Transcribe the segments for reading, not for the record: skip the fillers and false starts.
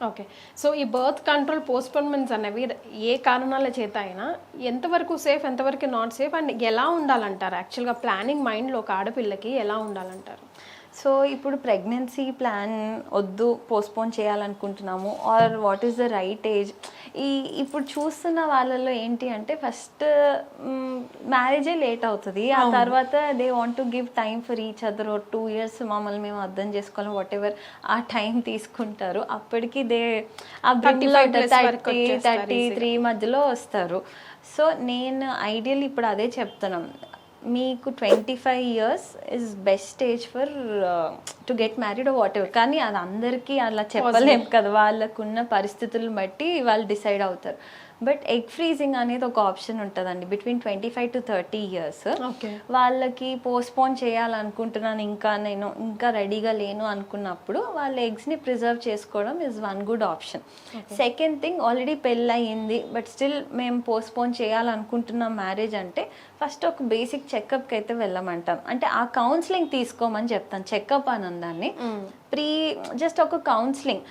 Okay. So, ఈ birth control పోస్ట్‌పోన్‌మెంట్స్ అనేవి ఏ కారణాల చేత అయినా ఎంతవరకు సేఫ్, ఎంతవరకు నాట్ సేఫ్ అండ్ ఎలా ఉండాలంటారు? యాక్చువల్‌గా ప్లానింగ్ మైండ్‌లో ఒక ఆడపిల్లకి ఎలా ఉండాలంటారు? సో ఇప్పుడు ప్రెగ్నెన్సీ ప్లాన్ వద్దు, పోస్ట్పోన్ చేయాలనుకుంటున్నాము or what is the right age. ఇప్పుడు చూస్తున్న వాళ్ళలో ఏంటి అంటే ఫస్ట్ మ్యారేజే లేట్ అవుతుంది, ఆ తర్వాత they want to give time for each other. 2 years మమ్మల్ని మేము అర్థం చేసుకోవాలి, వాట్ ఎవర్ ఆ టైం తీసుకుంటారు. అప్పటికి దే ఆ 33 మధ్యలో వస్తారు. సో నేను ఐడియల్ ఇప్పుడు అదే చెప్తున్నాం, మీకు 25 years is best age for to get married what ever. కానీ అది అందరికీ అలా చెప్పలేం కదా, వాళ్ళకున్న పరిస్థితులను బట్టి వాళ్ళు డిసైడ్ అవుతారు. బట్ ఎగ్ ఫ్రీజింగ్ అనేది ఒక ఆప్షన్ ఉంటుందండి బిట్వీన్ 25 to 30 years. వాళ్ళకి పోస్ట్పోన్ చేయాలనుకుంటున్నాను, నేను ఇంకా రెడీగా లేను అనుకున్నప్పుడు వాళ్ళ ఎగ్స్ని ప్రిజర్వ్ చేసుకోవడం is one good option. Second thing, already పెళ్ళయింది బట్ స్టిల్ మేము పోస్ట్పోన్ చేయాలనుకుంటున్నాం మ్యారేజ్ అంటే ఫస్ట్ ఒక బేసిక్ చెకప్కి అయితే వెళ్ళమంటాం. అంటే ఆ కౌన్సిలింగ్ తీసుకోమని చెప్తాను. చెకప్ అని ఉందాన్ని జస్ట్ ఒక counselling,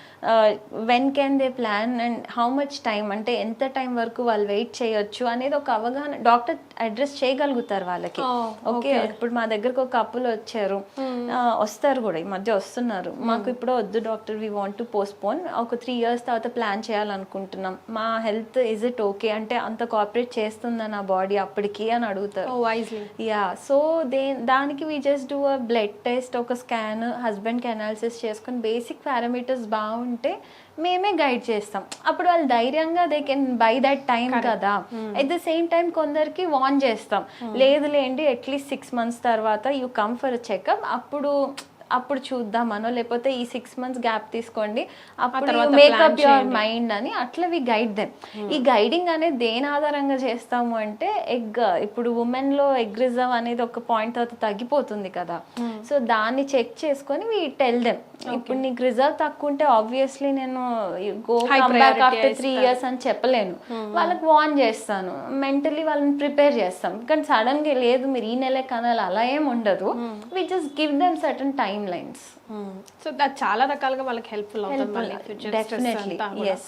when can they plan and how much time, అంటే ఎంత టైం వరకు వాళ్ళు వెయిట్ చేయొచ్చు అనేది ఒక అవగాహన డాక్టర్ అడ్రస్ చేయగలుగుతారు వాళ్ళకి. ఓకే, ఇప్పుడు మా దగ్గరకు ఒక కపుల్ వచ్చారు, వస్తారు కూడా, ఈ మధ్య వస్తున్నారు. మాకు ఇప్పుడు వద్దు doctor, we want to postpone, ఒక 3 years తర్వాత ప్లాన్ చేయాలనుకుంటున్నాం, మా హెల్త్ ఇజ్ ఇట్ ఓకే, అంటే అంత కోఆపరేట్ చేస్తుందా నా బాడీ అప్పటికి అని అడుగుతారు. యా, సో దానికి we just do a blood test, ఒక స్కాన్, హస్బెండ్కి అనాలిసిస్ చేసుకుని బేసిక్ పారామీటర్స్ బాగుంటే మేమే గైడ్ చేస్తాం. అప్పుడు వాళ్ళు ధైర్యంగా they can buy that time కదా. అట్ ద సేమ్ టైం కొందరికి వార్న్ చేస్తాం, లేదులేండి అట్లీస్ట్ 6 months తర్వాత యూ కమ్ ఫర్ చెకప్, అప్పుడు చూద్దామనో, లేకపోతే ఈ 6 months గ్యాప్ తీసుకోండి, అప్పుడు మేకప్ యువర్ మైండ్ అని అట్లా వి గైడ్ దెమ్. ఈ గైడింగ్ అనేది దేని ఆధారంగా చేస్తాము అంటే ఇప్పుడు ఉమెన్ లో ఎగ్ రిజర్వ్ అనేది ఒక పాయింట్ తర్వాత తగ్గిపోతుంది కదా, సో దాన్ని చెక్ చేసుకొని వి టెల్ దెమ్. ఇప్పుడు నీకు రిజర్వ్ తక్కువ ఉంటే ఆబ్వియస్లీ నేను go come back after 3 years అని చెప్పలేను. వాళ్ళకి వార్న్ చేస్తాను, మెంటలీ వాళ్ళని ప్రిపేర్ చేస్తాం. కానీ సడన్ గా లేదు మీరు ఈ నెలే కనాలి అలా ఏం ఉండదు, we just give them certain timelines. So అది చాలా రకాలుగా వాళ్ళకి హెల్ప్ఫుల్ అవుతుంది. Definitely, yes.